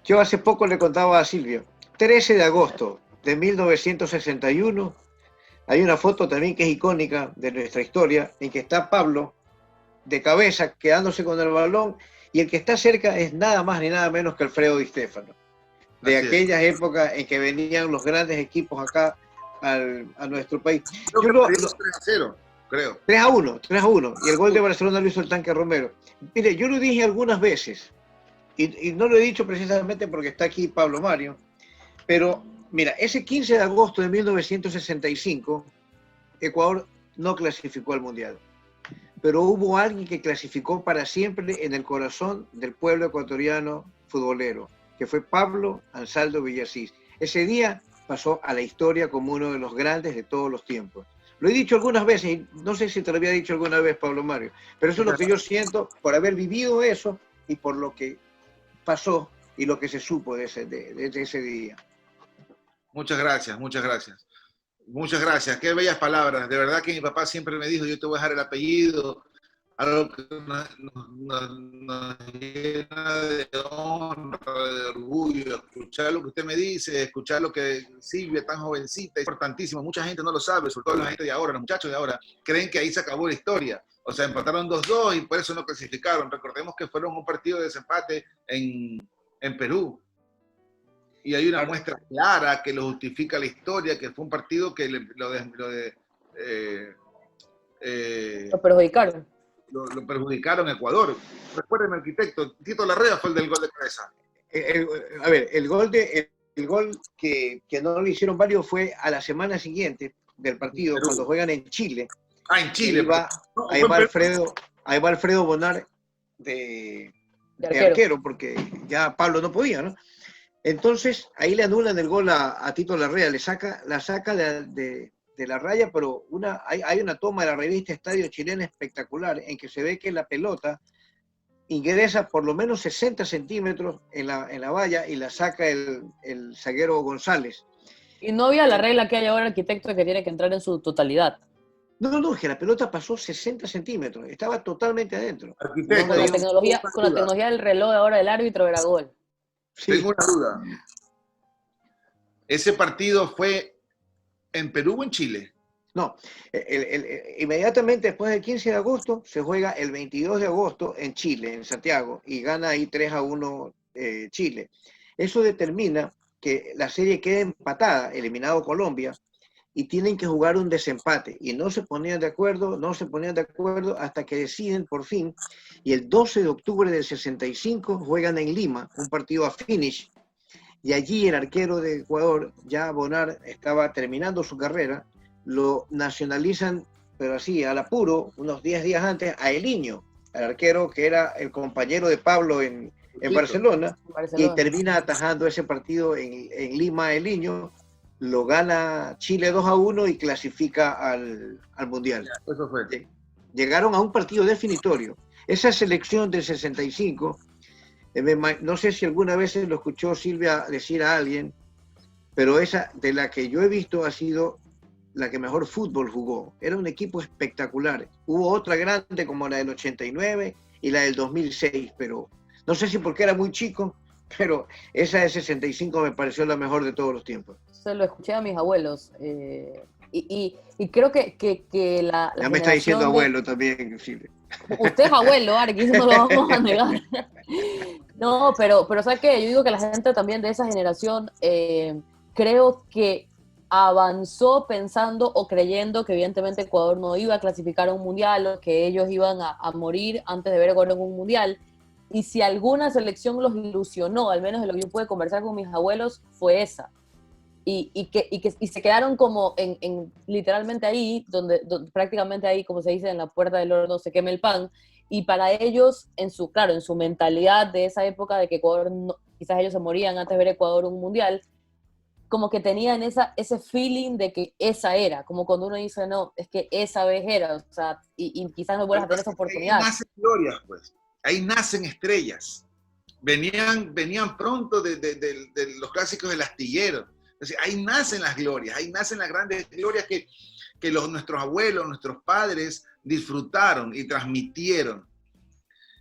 yo hace poco le contaba a Silvio, 13 de agosto de 1961, hay una foto también que es icónica de nuestra historia, en que está Pablo de cabeza quedándose con el balón y el que está cerca es nada más ni nada menos que Alfredo Di Stéfano. De aquellas épocas en que venían los grandes equipos acá a nuestro país. Creo que 3-0, creo. 3-1. Y el gol de Barcelona lo hizo el Tanque Romero. Mire, yo lo dije algunas veces, y no lo he dicho precisamente porque está aquí Pablo Mario, pero mira, ese 15 de agosto de 1965, Ecuador no clasificó al Mundial. Pero hubo alguien que clasificó para siempre en el corazón del pueblo ecuatoriano futbolero, que fue Pablo Ansaldo Villasís. Ese día pasó a la historia como uno de los grandes de todos los tiempos. Lo he dicho algunas veces, y no sé si te lo había dicho alguna vez, Pablo Mario, pero eso es lo que yo siento por haber vivido eso y por lo que pasó y lo que se supo de ese día. Muchas gracias. Muchas gracias. Qué bellas palabras. De verdad que mi papá siempre me dijo, yo te voy a dejar el apellido, algo que nos llena de honra, de orgullo. Escuchar lo que usted me dice, escuchar lo que Silvia, tan jovencita, es importantísimo. Mucha gente no lo sabe, sobre todo la gente de ahora, los muchachos de ahora, creen que ahí se acabó la historia. O sea, empataron 2-2 y por eso no clasificaron. Recordemos que fueron un partido de desempate en Perú. Y hay una muestra clara que lo justifica la historia, que fue un partido que lo perjudicaron. Lo perjudicaron a Ecuador. Recuérdenme, arquitecto, Tito Larrea fue el del gol de cabeza. El gol que no le hicieron válido fue a la semana siguiente del partido, cuando juegan en Chile. En Chile. Ahí va Alfredo Bonar de arquero, porque ya Pablo no podía, ¿no? Entonces, ahí le anulan el gol a Tito Larrea, la saca de la raya, pero hay una toma de la revista Estadio Chilena espectacular, en que se ve que la pelota ingresa por lo menos 60 centímetros en la valla y la saca el zaguero González. Y no había la regla que hay ahora, arquitecto, que tiene que entrar en su totalidad. No, es que la pelota pasó 60 centímetros, estaba totalmente adentro. Arquitecto, Con la tecnología del reloj ahora del árbitro era gol. Sí. tengo una duda. ¿Ese partido fue en Perú o en Chile? No, inmediatamente después del 15 de agosto se juega el 22 de agosto en Chile, en Santiago, y gana ahí 3-1 Chile. Eso determina que la serie queda empatada, eliminado Colombia, y tienen que jugar un desempate. Y no se ponían de acuerdo, hasta que deciden por fin. Y el 12 de octubre del 65 juegan en Lima, un partido a finish. Y allí el arquero de Ecuador, ya Bonar, estaba terminando su carrera, lo nacionalizan, pero así, al apuro, unos 10 días antes, a Eliño, el arquero que era el compañero de Pablo en Barcelona, y termina atajando ese partido en Lima, Eliño, lo gana Chile 2-1 y clasifica al Mundial. Eso fue. Llegaron a un partido definitorio. Esa selección del 65, no sé si alguna vez lo escuchó Silvia decir a alguien, pero esa de la que yo he visto ha sido la que mejor fútbol jugó. Era un equipo espectacular. Hubo otra grande como la del 89 y la del 2006, pero no sé si porque era muy chico, pero esa de 65 me pareció la mejor de todos los tiempos. Se lo escuché a mis abuelos. Y creo que la ya me está diciendo abuelo también, Silvia. Usted es abuelo, Arquis, no lo vamos a negar. No, pero ¿sabes qué? Yo digo que la gente también de esa generación creo que avanzó pensando o creyendo que evidentemente Ecuador no iba a clasificar a un mundial o que ellos iban a morir antes de ver a Ecuador en un mundial. Y si alguna selección los ilusionó, al menos de lo que yo pude conversar con mis abuelos, fue esa. Y se quedaron como literalmente ahí, donde prácticamente ahí, como se dice, en la puerta del horno se quema el pan. Y para ellos, en su mentalidad de esa época de que Ecuador, quizás ellos se morían antes de ver Ecuador un mundial, como que tenían ese feeling de que esa era, como cuando uno dice, no, es que esa vez era, o sea, y quizás no vuelvas a tener esa oportunidad. Ahí nacen glorias, pues. Ahí nacen estrellas. Venían pronto de los clásicos del astillero. Entonces, ahí nacen las glorias, ahí nacen las grandes glorias que nuestros abuelos, nuestros padres disfrutaron y transmitieron.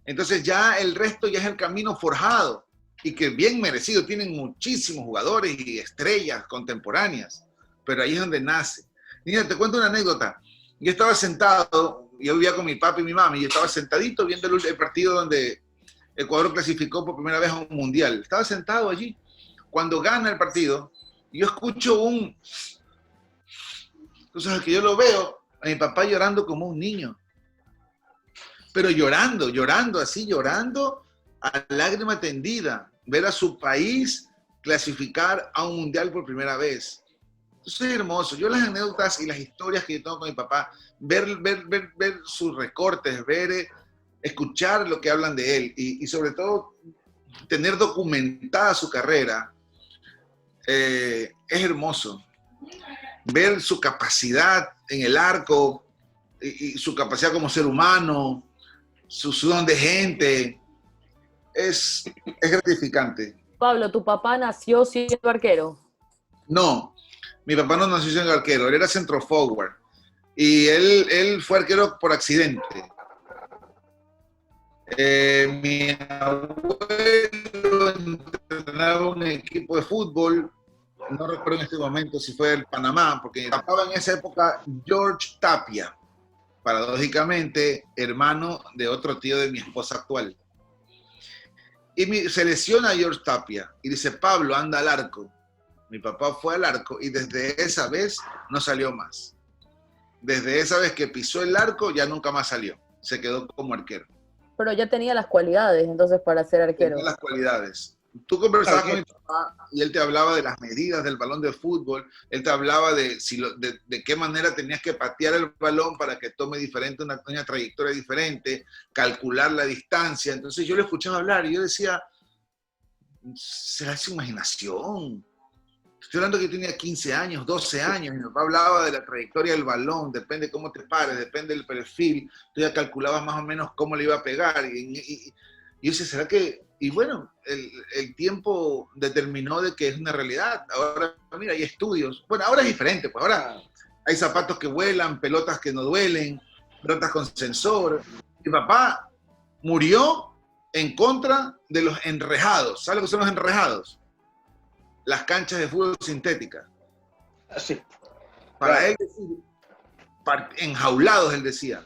Entonces ya el resto ya es el camino forjado y que bien merecido. Tienen muchísimos jugadores y estrellas contemporáneas, pero ahí es donde nace. Mira, te cuento una anécdota. Yo estaba sentado, yo vivía con mi papá y mi mamá, y yo estaba sentadito viendo el partido donde Ecuador clasificó por primera vez a un mundial. Estaba sentado allí. Cuando gana el partido, yo escucho entonces que yo lo veo a mi papá llorando como un niño, pero llorando a lágrima tendida, ver a su país clasificar a un mundial por primera vez. Eso es hermoso. Yo las anécdotas y las historias que yo tengo con mi papá, ver sus recortes, escuchar lo que hablan de él y sobre todo tener documentada su carrera, es hermoso. Ver su capacidad en el arco y su capacidad como ser humano, su don de gente, es gratificante. Pablo, ¿tu papá nació siendo arquero? No, mi papá no nació siendo arquero, él era centro forward y él fue arquero por accidente. Mi abuelo entrenaba un equipo de fútbol, no recuerdo en este momento si fue el Panamá, porque estaba en esa época George Tapia, paradójicamente hermano de otro tío de mi esposa actual. Y se lesiona a George Tapia y dice, Pablo, anda al arco. Mi papá fue al arco y desde esa vez no salió más. Desde esa vez que pisó el arco ya nunca más salió, se quedó como arquero. Pero ya tenía las cualidades entonces para ser arquero. Tenía las cualidades. Tú conversabas con mi papá y él te hablaba de las medidas del balón de fútbol, él te hablaba de qué manera tenías que patear el balón para que tome diferente una trayectoria diferente, calcular la distancia. Entonces yo le escuchaba hablar y yo decía, será su imaginación. Estoy hablando que yo tenía 15 años, 12 años, y mi papá hablaba de la trayectoria del balón, depende cómo te pares, depende del perfil, tú ya calculabas más o menos cómo le iba a pegar. Y yo decía, ¿será que...? Y bueno, el tiempo determinó de que es una realidad. Ahora, mira, hay estudios. Bueno, ahora es diferente, pues ahora hay zapatos que vuelan, pelotas que no duelen, pelotas con sensor. Mi papá murió en contra de los enrejados. ¿Sabes lo que son los enrejados? Las canchas de fútbol sintéticas. Así. Para él, enjaulados, él decía.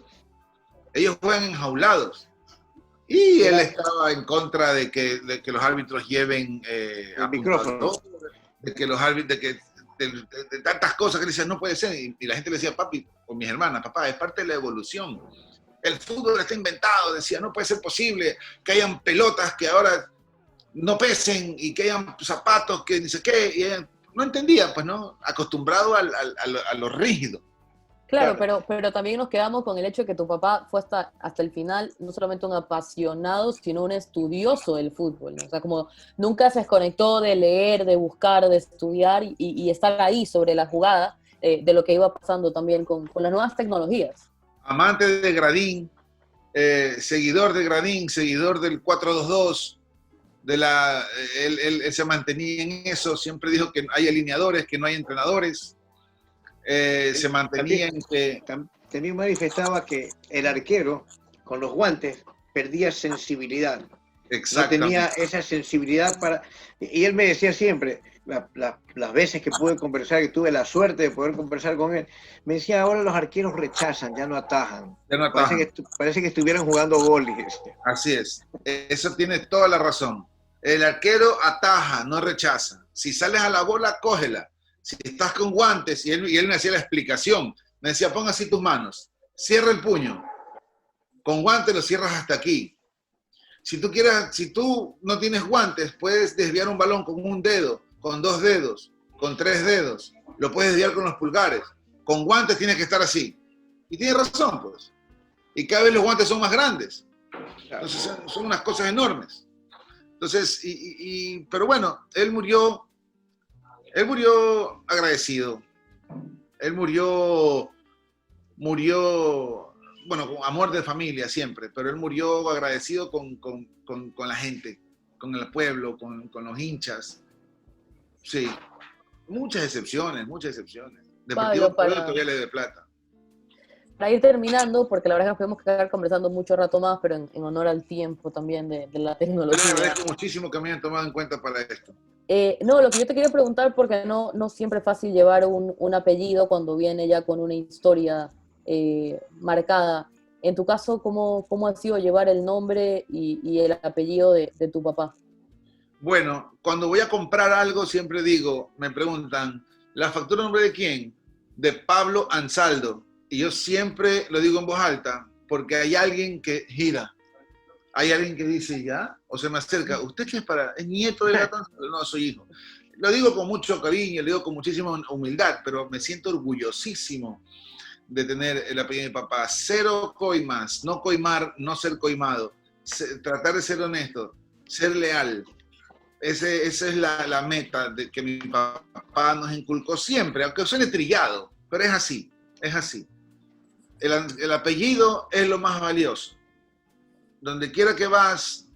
Ellos juegan enjaulados. Y él estaba en contra de que los árbitros lleven el micrófono, de que los árbitros, de tantas cosas que le decían, no puede ser. Y la gente le decía, papi, o mis hermanas, papá, es parte de la evolución. El fútbol está inventado, decía, no puede ser posible que hayan pelotas que ahora no pesen y que hayan zapatos que ni sé qué. Y no entendían, pues, ¿no? Acostumbrado a lo rígido. Claro, pero también nos quedamos con el hecho de que tu papá fue hasta el final no solamente un apasionado, sino un estudioso del fútbol, ¿no? O sea, como nunca se desconectó de leer, de buscar, de estudiar y estar ahí sobre la jugada de lo que iba pasando también con las nuevas tecnologías. Amante de Gradín, seguidor de Gradín, seguidor del 4-2-2, él se mantenía en eso, siempre dijo que hay alineadores, que no hay entrenadores. Se mantenía en que... También manifestaba que el arquero, con los guantes, perdía sensibilidad. No tenía esa sensibilidad para... Y él me decía siempre, las veces que pude conversar, que tuve la suerte de poder conversar con él, me decía, ahora los arqueros rechazan, ya no atajan. Ya no atajan. Parece que estuvieran jugando goles. Así es. Eso tiene toda la razón. El arquero ataja, no rechaza. Si sales a la bola, cógela. Si estás con guantes, y él me hacía la explicación, me decía, pon así tus manos, cierra el puño, con guantes lo cierras hasta aquí. Si tú no tienes guantes, puedes desviar un balón con un dedo, con 2 dedos, con 3 dedos, lo puedes desviar con los pulgares. Con guantes tienes que estar así. Y tiene razón, pues. Y cada vez los guantes son más grandes. Entonces son unas cosas enormes. Entonces, pero bueno, él murió agradecido. Él murió, bueno, con amor de familia siempre, pero él murió agradecido con la gente, con el pueblo, con los hinchas. Sí, muchas excepciones. Deportivo todavía le de plata. Para ir terminando, porque la verdad es que nos podemos quedar conversando mucho rato más, pero en honor al tiempo también de la tecnología. Yo le agradezco muchísimo que me hayan tomado en cuenta para esto. No, lo que yo te quería preguntar, porque no siempre es fácil llevar un apellido cuando viene ya con una historia marcada. En tu caso, ¿cómo ha sido llevar el nombre y el apellido de tu papá? Bueno, cuando voy a comprar algo siempre digo, me preguntan, ¿la factura nombre de quién? De Pablo Ansaldo. Y yo siempre lo digo en voz alta, porque hay alguien que gira. Hay alguien que dice, ¿ya? O se me acerca, ¿usted qué es nieto de Gato Ansaldo? No, soy hijo. Lo digo con mucho cariño, lo digo con muchísima humildad, pero me siento orgullosísimo de tener el apellido de mi papá. Cero coimas, no coimar, no ser coimado. Tratar de ser honesto, ser leal. Esa es la meta que mi papá nos inculcó siempre, aunque suene trillado, pero es así, es así. El apellido es lo más valioso. Donde quiera que vas,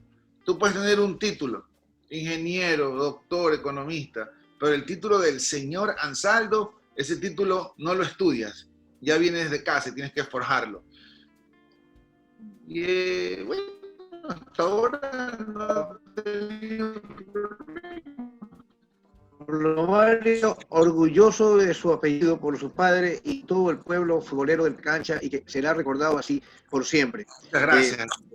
tú puedes tener un título, ingeniero, doctor, economista, pero el título del señor Ansaldo, ese título no lo estudias, ya viene desde casa y tienes que forjarlo. Y bueno, hasta ahora no he tenido problema. Mario, orgulloso de su apellido por su padre y todo el pueblo futbolero del cancha y que será recordado así por siempre. Muchas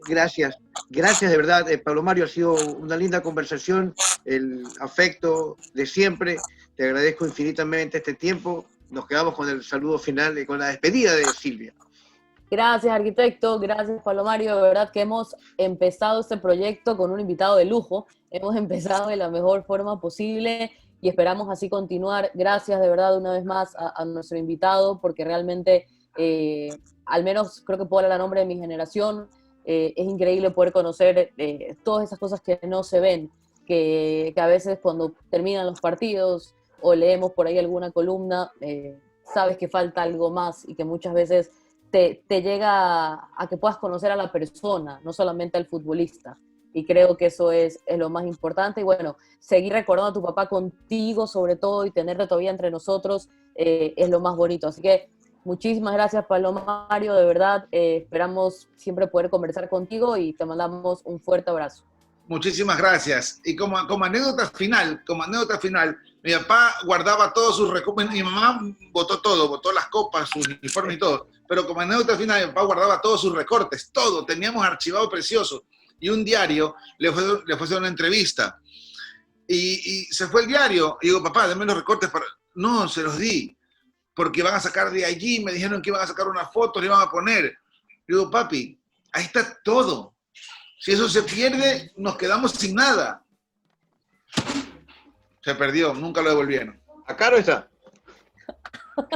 gracias. Gracias de verdad, Pablo Mario, ha sido una linda conversación, el afecto de siempre, te agradezco infinitamente este tiempo, nos quedamos con el saludo final, con la despedida de Silvia. Gracias, arquitecto, gracias, Pablo Mario, de verdad que hemos empezado este proyecto con un invitado de lujo, hemos empezado de la mejor forma posible y esperamos así continuar. Gracias de verdad una vez más a nuestro invitado, porque realmente, al menos creo que puedo hablar a nombre de mi generación, es increíble poder conocer todas esas cosas que no se ven, que a veces cuando terminan los partidos o leemos por ahí alguna columna, sabes que falta algo más y que muchas veces te llega a que puedas conocer a la persona, no solamente al futbolista. y creo que eso es lo más importante. Y bueno, seguir recordando a tu papá contigo sobre todo y tenerte todavía entre nosotros es lo más bonito. Así que muchísimas gracias, Palomario, de verdad. Esperamos siempre poder conversar contigo y te mandamos un fuerte abrazo. Muchísimas gracias. Y como anécdota final, mi papá guardaba todos sus recortes, mi mamá botó todo, botó las copas, su uniforme y todo, pero como anécdota final, mi papá guardaba todos sus recortes, todo, teníamos archivado precioso. Y un diario le fue a hacer una entrevista. Y se fue el diario. Y digo, papá, dame los recortes para... No, se los di, porque van a sacar de allí, me dijeron que iban a sacar una foto, le iban a poner. Digo, papi, ahí está todo. Si eso se pierde, nos quedamos sin nada. Se perdió, nunca lo devolvieron. Acá no está.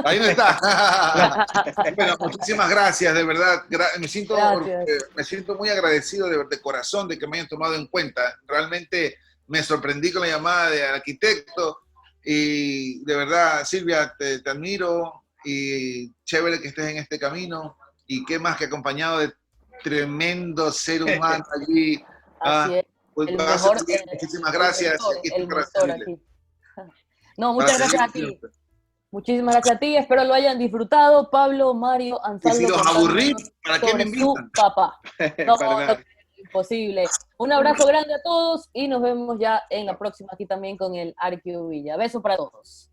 Ahí no está. Bueno, muchísimas gracias, de verdad. Me siento muy agradecido de corazón de que me hayan tomado en cuenta. Realmente me sorprendí con la llamada del arquitecto y de verdad, Silvia, te admiro y chévere que estés en este camino y qué más que acompañado de tremendo ser humano allí. Así es. Pues, muchísimas gracias. El mentor aquí. No, muchas gracias a ti. Muchísimas gracias a ti. Espero lo hayan disfrutado. Pablo, Mario, Ansaldo. Y si los aburrí, ¿para qué me invitan? Su papá. No, imposible. Un abrazo grande a todos y nos vemos ya en la próxima aquí también con el Arquio Villa. Besos para todos.